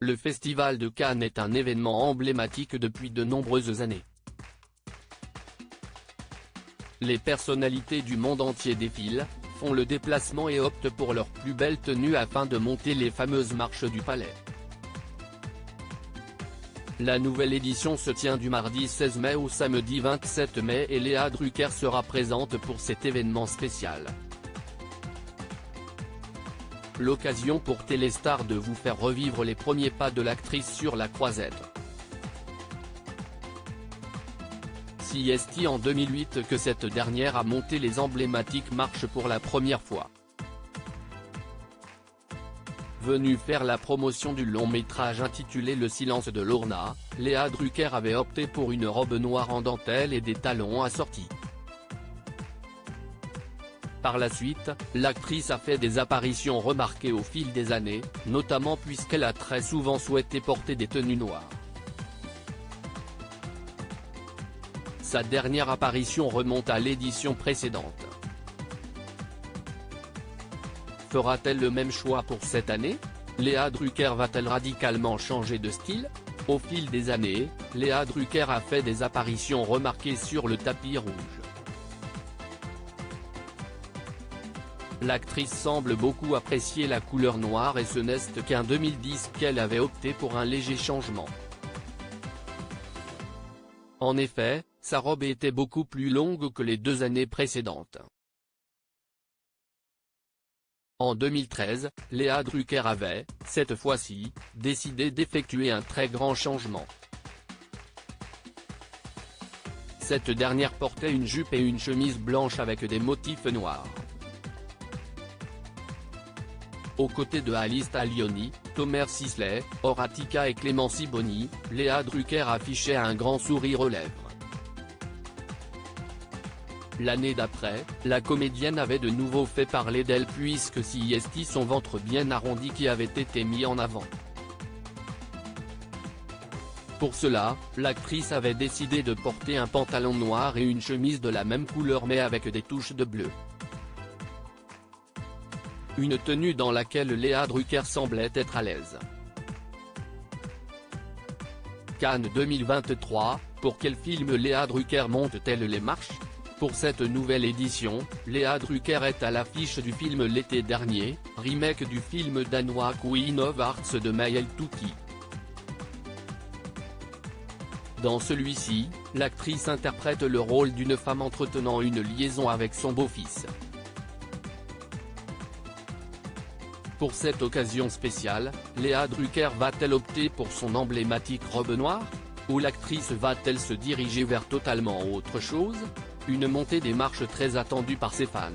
Le Festival de Cannes est un événement emblématique depuis de nombreuses années. Les personnalités du monde entier défilent, font le déplacement et optent pour leur plus belle tenue afin de monter les fameuses marches du palais. La nouvelle édition se tient du mardi 16 mai au samedi 27 mai et Léa Drucker sera présente pour cet événement spécial. L'occasion pour Téléstar de vous faire revivre les premiers pas de l'actrice sur la croisette. Si est en 2008 que cette dernière a monté les emblématiques marches pour la première fois. Venue faire la promotion du long métrage intitulé Le silence de Lorna, Léa Drucker avait opté pour une robe noire en dentelle et des talons assortis. Par la suite, l'actrice a fait des apparitions remarquées au fil des années, notamment puisqu'elle a très souvent souhaité porter des tenues noires. Sa dernière apparition remonte à l'édition précédente. Fera-t-elle le même choix pour cette année? Léa Drucker va-t-elle radicalement changer de style? Au fil des années, Léa Drucker a fait des apparitions remarquées sur le tapis rouge. L'actrice semble beaucoup apprécier la couleur noire et ce n'est qu'en 2010 qu'elle avait opté pour un léger changement. En effet, sa robe était beaucoup plus longue que les 2 années précédentes. En 2013, Léa Drucker avait, cette fois-ci, décidé d'effectuer un très grand changement. Cette dernière portait une jupe et une chemise blanche avec des motifs noirs. Aux côtés de Alice Taglioni, Tomer Sisley, Horatica et Clémence Boni, Léa Drucker affichait un grand sourire aux lèvres. L'année d'après, la comédienne avait de nouveau fait parler d'elle puisque c'est son ventre bien arrondi qui avait été mis en avant. Pour cela, l'actrice avait décidé de porter un pantalon noir et une chemise de la même couleur mais avec des touches de bleu. Une tenue dans laquelle Léa Drucker semblait être à l'aise. Cannes 2023, pour quel film Léa Drucker monte-t-elle les marches? Pour cette nouvelle édition, Léa Drucker est à l'affiche du film l'été dernier, remake du film danois Queen of Hearts de Maëlle Touty. Dans celui-ci, l'actrice interprète le rôle d'une femme entretenant une liaison avec son beau-fils. Pour cette occasion spéciale, Léa Drucker va-t-elle opter pour son emblématique robe noire? Ou l'actrice va-t-elle se diriger vers totalement autre chose? Une montée des marches très attendue par ses fans.